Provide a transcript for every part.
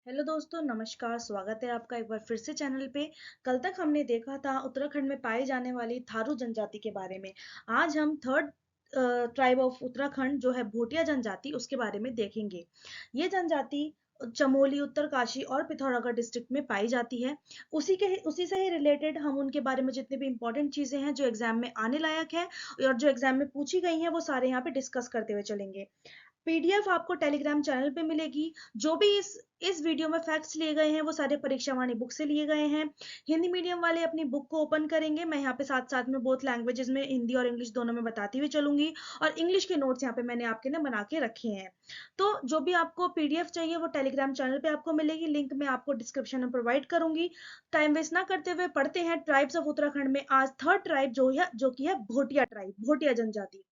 Hello दोस्तों, नमस्कार। स्वागत है आपका एक बार फिर से चैनल पे। कल तक हमने देखा था उत्तराखंड में पाई जाने वाली थारू जनजाति के बारे में। आज हम थर्ड ट्राइब ऑफ उत्तराखंड जो है भोटिया जनजाति, उसके बारे में देखेंगे। ये जनजाति चमोली, उत्तरकाशी और पिथौरागढ़ डिस्ट्रिक्ट में पाई जाती है। उसी से ही रिलेटेड हम उनके बारे में जितनी भी इंपॉर्टेंट चीजें हैं जो एग्जाम में आने लायक है और जो एग्जाम में पूछी गई हैं वो सारे यहाँ पे डिस्कस करते हुए चलेंगे। पीडीएफ आपको टेलीग्राम चैनल पे मिलेगी। जो भी इस वीडियो में फैक्ट्स लिए गए हैं वो सारे परीक्षा वाणी बुक से लिए गए हैं। हिंदी मीडियम वाले अपनी बुक को ओपन करेंगे। मैं यहाँ पे साथ साथ में बोथ लैंग्वेजेस में हिंदी और इंग्लिश दोनों में बताती हुई चलूंगी, और इंग्लिश के नोट्स यहाँ पे मैंने आपके लिए बना के रखे हैं। तो जो भी आपको पीडीएफ चाहिए वो टेलीग्राम चैनल पे आपको मिलेगी। लिंक मैं आपको डिस्क्रिप्शन में प्रोवाइड करूंगी। टाइम वेस्ट ना करते हुए पढ़ते हैं ट्राइब्स ऑफ उत्तराखंड में। आज थर्ड ट्राइब जो कि है भोटिया ट्राइब, भोटिया जनजाति।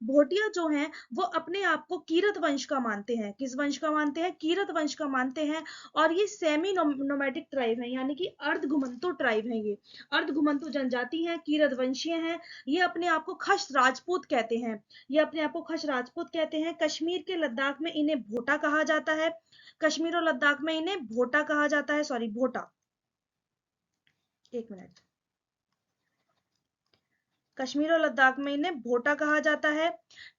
भोटिया जो है वो अपने आप को कीरत वंश का मानते हैं। किस वंश का मानते हैं? कीरत वंश का मानते हैं। और ये सेमी नोमैटिक ट्राइब है, यानी कि अर्ध घुमंतु ट्राइब है। ये अर्ध घुमंतु जनजाति है, कीरत वंशीय है। ये अपने आप को खश राजपूत कहते हैं। ये अपने आप को खश राजपूत कहते हैं। कश्मीर के लद्दाख में इन्हें भोटा कहा जाता है। कश्मीर और लद्दाख में इन्हें भोटा कहा जाता है, सॉरी भोटा। एक मिनट। कश्मीर और लद्दाख में इन्हें भोटा कहा जाता है,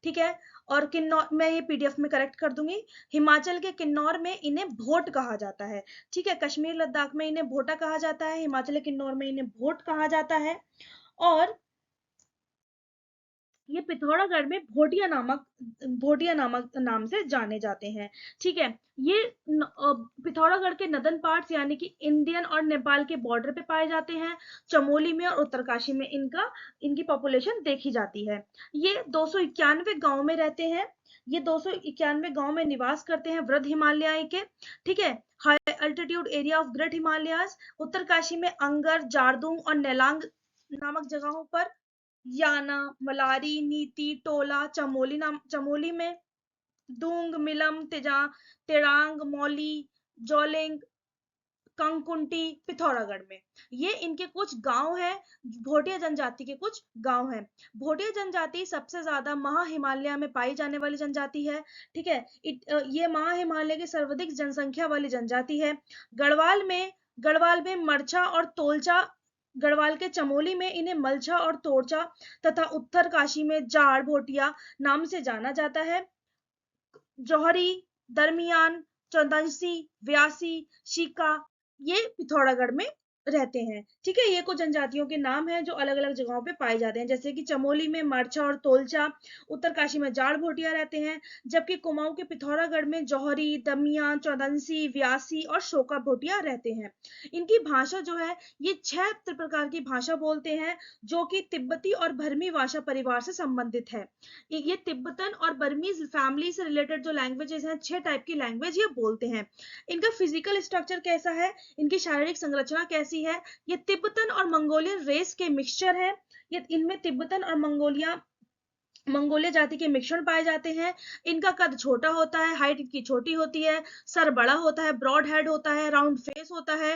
ठीक है। और किन्नौर, मैं ये पीडीएफ में करेक्ट कर दूंगी। हिमाचल के किन्नौर में इन्हें भोट कहा जाता है, ठीक है। कश्मीर लद्दाख में इन्हें भोटा कहा जाता है, हिमाचल के किन्नौर में इन्हें भोट कहा जाता है। और ये पिथौरागढ़ में भोटिया नामक नाम से जाने जाते हैं, ठीक है। ये पिथौरागढ़ के नदन पार्ट्स यानी कि इंडियन और नेपाल के बॉर्डर पे पाए जाते हैं। चमोली में और उत्तरकाशी में इनकी पॉपुलेशन देखी जाती है। ये 291 गांव में रहते हैं। ये 291 गांव में निवास करते हैं वृद्ध हिमालय के, ठीक है। High altitude area of great Himalayas. Uttarkashi में अंगर, जारदूंग और नेलांग नामक जगहों पर, याना, मलारी, नीति, टोला, चमोली में दूंग, मिलम, तेरांग, मौली, जोलिंग, कंकुंटी, पिथौरागढ़ में। ये इनके कुछ गांव हैं। भोटिया जनजाति के कुछ गांव हैं। भोटिया जनजाति सबसे ज्यादा महा हिमालय में पाई जाने वाली जनजाति है, ठीक है। ये महा हिमालय की सर्वाधिक जनसंख्या वाली जनजाति है। गढ़वाल में मरछा और तोलचा, गढ़वाल के चमोली में इन्हें मलछा और तोरचा तथा उत्तरकाशी में जाड़ भोटिया नाम से जाना जाता है। जौहरी, दरमियान, चौदंसी, व्यासी, शिका, ये पिथौरागढ़ में रहते हैं, ठीक है। ये कुछ जनजातियों के नाम हैं जो अलग अलग जगहों पे पाए जाते हैं, जैसे कि चमोली में मरछा और तोलचा, उत्तरकाशी में जाड़ भोटिया रहते हैं, जबकि कुमाऊं के पिथौरागढ़ में जौहरी, दमिया, चौदंसी, व्यासी और शोका भोटिया रहते हैं। इनकी भाषा जो है, ये 6 प्रकार की भाषा बोलते हैं जो कि तिब्बती और भरमी भाषा परिवार से संबंधित है। ये तिब्बतन और बर्मीज फैमिली से रिलेटेड जो लैंग्वेजेस हैं, 6 टाइप की लैंग्वेज ये बोलते हैं। इनका फिजिकल स्ट्रक्चर कैसा है, इनकी शारीरिक संरचना कैसी है? ये तिब्बतन और मंगोलियन रेस के मिक्सचर है। ये इनमें तिब्बतन और मंगोलिया जाति के मिश्रण पाए जाते हैं। इनका कद छोटा होता है, हाइट इनकी छोटी होती है, सर बड़ा होता है, ब्रॉड हेड होता है, राउंड फेस होता है,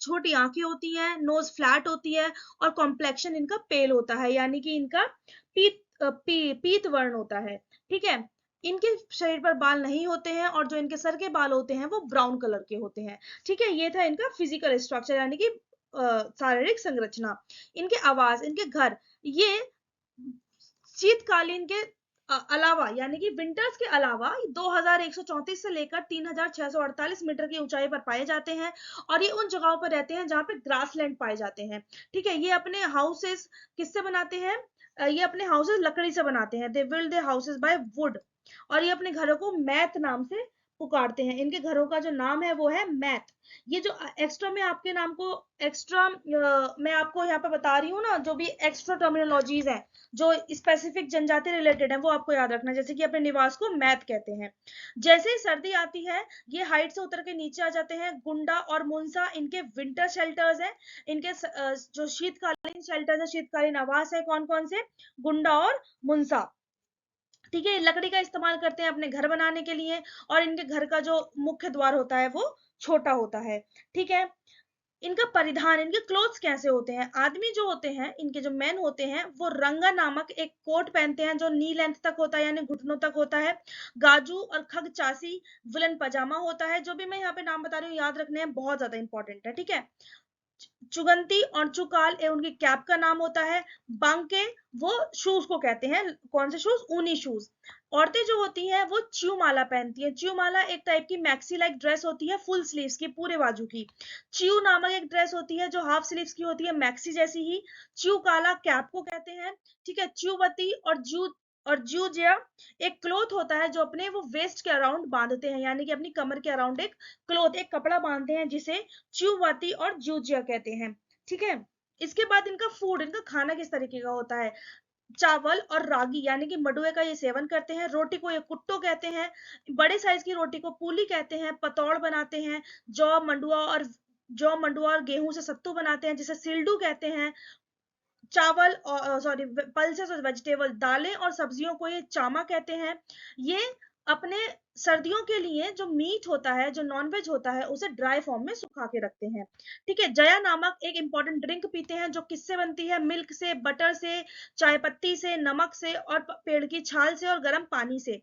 छोटी आंखें होती हैं, नोज फ्लैट होती है, और कॉम्प्लेक्शन इनका पेल होता है, यानी कि इनका पीत वर्ण होता है, ठीक है। इनके शरीर पर बाल नहीं होते हैं, और जो इनके सर के बाल होते हैं वो ब्राउन कलर के होते हैं, ठीक है। ये था इनका फिजिकल स्ट्रक्चर, यानी कि शारीरिक संरचना। इनके आवास, इनके घर, ये शीतकालीन के अलावा, यानी कि विंटर्स के अलावा 2134 से लेकर 3648 मीटर की ऊंचाई पर पाए जाते हैं। और ये उन जगहों पर रहते हैं जहां पे ग्रासलैंड पाए जाते हैं, ठीक है। ये अपने हाउसेस किससे बनाते हैं? ये अपने हाउसेस लकड़ी से बनाते हैं। They build their houses by wood. और ये अपने घरों को मैथ नाम से पुकारते हैं। इनके घरों का जो नाम है वो है मैथ। ये जो एक्स्ट्रा में आपके नाम को एक्स्ट्रा मैं आपको यहाँ पे बता रही हूँ ना, जो भी एक्स्ट्रा टर्मिनोलॉजीज है जो स्पेसिफिक जनजाति रिलेटेड है वो आपको याद रखना है। जैसे कि अपने निवास को मैथ कहते हैं। जैसे ही सर्दी आती है, ये हाइट से उतर के नीचे आ जाते हैं। गुंडा और मुंसा इनके विंटर शेल्टर्स हैं। इनके जो शीतकालीन शेल्टर्स है, शीतकालीन आवास है, कौन कौन से? गुंडा और मुंसा, ठीक है। लकड़ी का इस्तेमाल करते हैं अपने घर बनाने के लिए, और इनके घर का जो मुख्य द्वार होता है वो छोटा होता है, ठीक है। इनका परिधान, इनके क्लोथ्स कैसे होते हैं? आदमी जो होते हैं, इनके जो मेन होते हैं, वो रंगा नामक एक कोट पहनते हैं जो नी लेंथ तक होता है, यानी घुटनों तक होता है। गाजू और खग चासी वुलन पजामा होता है। जो भी मैं यहाँ पे नाम बता रही हूँ याद रखने हैं, बहुत ज्यादा इंपॉर्टेंट है, ठीक है। चुगंती और चुकाल ये उनकी कैप का नाम होता है। बांके वो शूज को कहते हैं। कौन से शूज? ऊनी शूज। औरतें जो होती हैं वो च्यू माला पहनती हैं। च्यू माला एक टाइप की मैक्सी लाइक ड्रेस होती है, फुल स्लीव्स की, पूरे बाजू की। च्यू नामक एक ड्रेस होती है जो हाफ स्लीव्स की होती है, मैक्सी जैसी ही। च्यू काला कैप को कहते हैं, ठीक है। च्यूवती और जूजिया एक क्लोथ होता है जो अपने वो वेस्ट के अराउंड बांधते हैं, यानी कि अपनी कमर के अराउंड एक क्लोथ, एक कपड़ा बांधते हैं, जिसे च्यूवाती और जूजिया कहते हैं, ठीक है। इसके बाद इनका फूड, इनका खाना किस तरीके का होता है? चावल और रागी यानी कि मडुए का ये सेवन करते हैं। रोटी को ये कुट्टो कहते हैं। बड़े साइज की रोटी को पूली कहते हैं। पतौड़ बनाते हैं। जौ मंडुआ और गेहूं से सत्तू बनाते हैं, जिसे सिल्डू कहते हैं। चावल और सॉरी पल्सेस और वेजिटेबल, दालें और सब्जियों को ये चामा कहते हैं। ये अपने सर्दियों के लिए जो मीट होता है, जो नॉनवेज होता है, उसे ड्राई फॉर्म में सुखा के रखते हैं, ठीक है। जया नामक एक इंपॉर्टेंट ड्रिंक पीते हैं जो किससे बनती है? मिल्क से, बटर से, चाय पत्ती से, नमक से और पेड़ की छाल से और गर्म पानी से।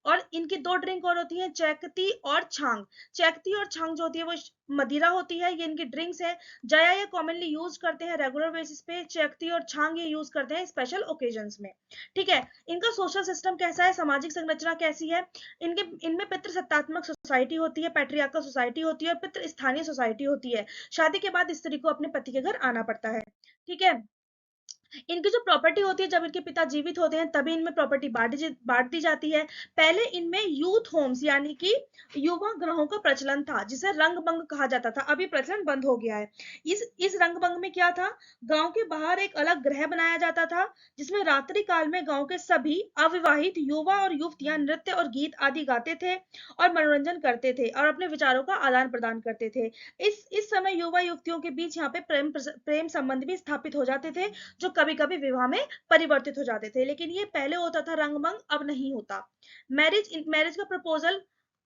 और इनकी दो ड्रिंक और होती हैं, चैकती और छांग। चैकती और छांग जो होती है वो मदिरा होती है, ये इनकी ड्रिंक्स है। जया ये कॉमनली यूज करते हैं रेगुलर बेसिस पे। चैकती और छांग ये यूज करते हैं स्पेशल ओकेजन्स में, ठीक है। इनका सोशल सिस्टम कैसा है? सामाजिक संरचना कैसी है? इनमें पितृ सत्तात्मक सोसाइटी होती है, पैट्रियार्कल सोसाइटी होती है और पितृ स्थानीय सोसाइटी होती है। शादी के बाद स्त्री को अपने पति के घर आना पड़ता है, ठीक है। इनकी जो प्रॉपर्टी होती है, जब इनके पिता जीवित होते हैं तभी इनमें प्रॉपर्टी बांट दी जाती है। पहले इनमें यूथ होम्स यानी कि युवा गृहों का प्रचलन था, जिसे रंगबंग कहा जाता था। अभी प्रचलन बंद हो गया है। इस रंगबंग में क्या था? गांव के बाहर एक अलग गृह बनाया जाता था, जिसमें रात्रि काल में गांव के सभी अविवाहित युवा और युवतियां नृत्य और गीत आदि गाते थे और मनोरंजन करते थे और अपने विचारों का आदान प्रदान करते थे। इस समय युवा युवतियों के बीच यहाँ पे प्रेम संबंध भी स्थापित हो जाते थे, जो कभी कभी विवाह में परिवर्तित हो जाते थे। लेकिन ये पहले होता था रंगमंग, अब नहीं होता। मैरिज का प्रपोजल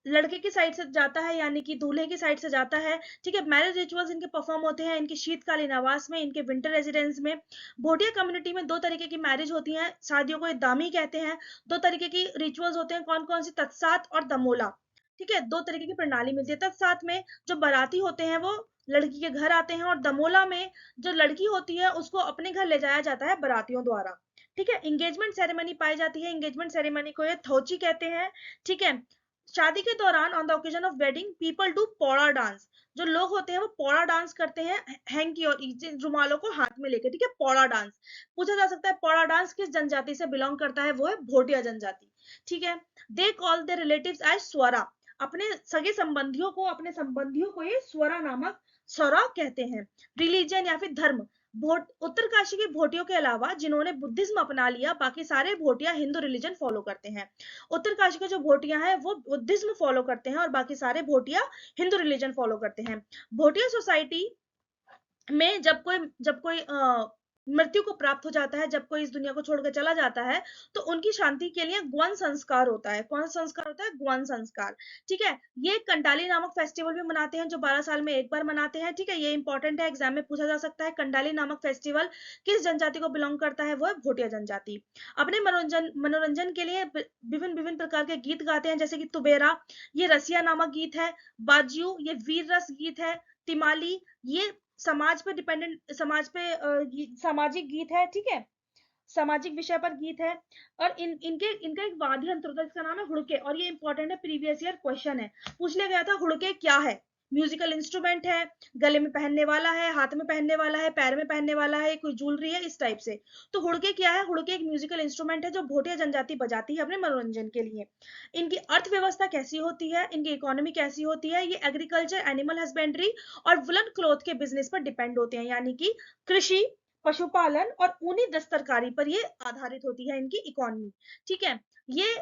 लड़के की साइड से जाता है, यानी कि दूल्हे की साइड से जाता है, ठीक है। मैरिज रिचुअल्स इनके परफॉर्म होते हैं इनके शीतकालीन आवास में, इनके विंटर रेजिडेंस में। भोटिया कम्युनिटी में दो तरीके की मैरिज होती हैं, शादियों को दामी कहते हैं। दो तरीके की रिचुअल्स होते हैं, कौन कौन सी? तत्सात और दमोला, ठीक है। दो तरीके की प्रणाली मिलती है। तत्सात में जो बाराती होते हैं वो लड़की के घर आते हैं, और दमोला में जो लड़की होती है उसको अपने घर ले जाया जाता है बारातियों द्वारा, ठीक है। एंगेजमेंट सेरेमनी पाई जाती है, एंगेजमेंट सेरेमनी को ये थोची कहते हैं, ठीक है। शादी के दौरान on the occasion of wedding people do पौड़ा डांस। जो लोग होते हैं वो पौड़ा डांस करते हैं, हैंकी और रुमालों को हाथ में लेके, ठीक है। पौड़ा डांस पूछा जा सकता है, पौड़ा डांस किस जनजाति से बिलोंग करता है? वो है भोटिया जनजाति, ठीक है। They call the relatives as स्वरा। अपने सगे संबंधियों को, अपने संबंधियों को ये स्वरा नामक स्वरा कहते हैं। रिलीजन या फिर धर्म, उत्तरकाशी के भोटियों के अलावा जिन्होंने बुद्धिज्म अपना लिया, बाकी सारे भोटिया हिंदू रिलीजन फॉलो करते हैं। उत्तरकाशी के जो भोटिया हैं वो बुद्धिज्म फॉलो करते हैं और बाकी सारे भोटिया हिंदू रिलीजन फॉलो करते हैं। भोटिया सोसाइटी में जब कोई मृत्यु को प्राप्त हो जाता है, जब कोई इस दुनिया को छोड़कर चला जाता है, तो उनकी शांति के लिए ग्वन संस्कार होता है। कौन सा संस्कार होता है? ग्वन संस्कार, ठीक है। ये कंडाली नामक फेस्टिवल भी मनाते हैं, जो 12 साल में एक बार मनाते हैं, ठीक है। ये इंपॉर्टेंट है, एग्जाम में पूछा जा सकता है। कंडाली नामक फेस्टिवल किस जनजाति को बिलोंग करता है? वो है भोटिया जनजाति। अपने मनोरंजन के लिए विभिन्न विभिन्न प्रकार के गीत गाते हैं, जैसे कि तुबेरा, ये रसिया नामक गीत है। बाजियो, ये वीर रस गीत है। तिमाली, ये समाज पे डिपेंडेंट, सामाजिक गीत है, ठीक है। सामाजिक विषय पर गीत है। और इनका एक वाद्य यंत्र होता है जिसका नाम है हुड़के, और ये इंपॉर्टेंट है, प्रीवियस ईयर क्वेश्चन है, पूछ लिया गया था। हुड़के क्या है? म्यूजिकल इंस्ट्रूमेंट है, गले में पहनने वाला है, हाथ में पहनने वाला है, पैर में पहनने वाला है, कोई ज्वेलरी है, इस टाइप से। तो हुड़के क्या है? हुड़के एक म्यूजिकल इंस्ट्रूमेंट है जो भोटिया जनजाति बजाती है अपने मनोरंजन के लिए। इनकी अर्थव्यवस्था कैसी होती है, इनकी इकोनॉमी कैसी होती है? ये एग्रीकल्चर, एनिमल हस्बेंड्री और वुलन क्लॉथ के बिजनेस पर डिपेंड होते हैं, यानी कि कृषि, पशुपालन और ऊनी दस्तरकारी पर ये आधारित होती है इनकी इकोनॉमी, ठीक है। ये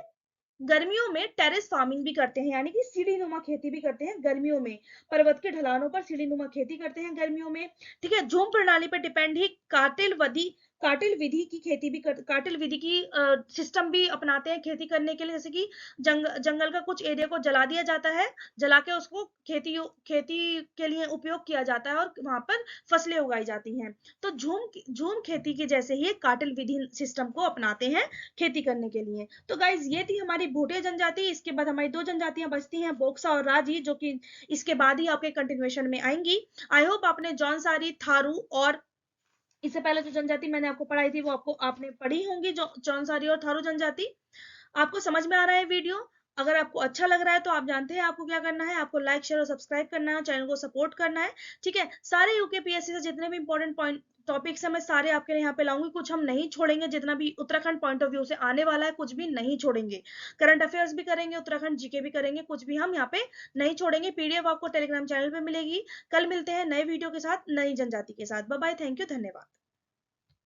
गर्मियों में टेरेस फार्मिंग भी करते हैं, यानी कि सीढ़ी नुमा खेती भी करते हैं गर्मियों में। पर्वत के ढलानों पर सीढ़ी नुमा खेती करते हैं गर्मियों में, ठीक है। झूम प्रणाली पर डिपेंड ही कातिल वधी काटिल विधि की खेती भी काटिल विधि की सिस्टम भी अपनाते हैं खेती करने के लिए, जैसे कि जंगल का कुछ एरिया को जला दिया जाता है, जला के उसको खेती के लिए उपयोग किया जाता है और वहां पर फसलें उगाई जाती हैं। तो झूम झूम खेती की जैसे ही काटिल विधि सिस्टम को अपनाते हैं खेती करने के लिए। तो गाइज ये थी हमारी भोटिया जनजाति। इसके बाद हमारी दो जनजातियां बचती हैं, बोक्सा और राजी, जो कि इसके बाद ही आपके कंटिन्यूएशन में आएंगी। आई होप आपने जौनसारी, थारू और इससे पहले जो जनजाति मैंने आपको पढ़ाई थी वो आपने पढ़ी होंगी, जो जौनसारी और थारू जनजाति। आपको समझ में आ रहा है वीडियो? अगर आपको अच्छा लग रहा है तो आप जानते हैं आपको क्या करना है, आपको लाइक शेयर और सब्सक्राइब करना है, चैनल को सपोर्ट करना है। ठीक है, सारे यूकेपीएससी से जितने भी इंपॉर्टेंट पॉइंट टॉपिक्स है मैं सारे आपके लिए यहाँ पे लाऊंगी, कुछ हम नहीं छोड़ेंगे, जितना भी उत्तराखंड पॉइंट ऑफ व्यू से आने वाला है कुछ भी नहीं छोड़ेंगे। करंट अफेयर्स भी करेंगे, उत्तराखंड जीके भी करेंगे, कुछ भी हम यहाँ पे नहीं छोड़ेंगे। पीडीएफ आपको टेलीग्राम चैनल पे मिलेगी। कल मिलते हैं नए वीडियो के साथ, नई जनजाति के साथ। बाय बाय, थैंक यू, धन्यवाद।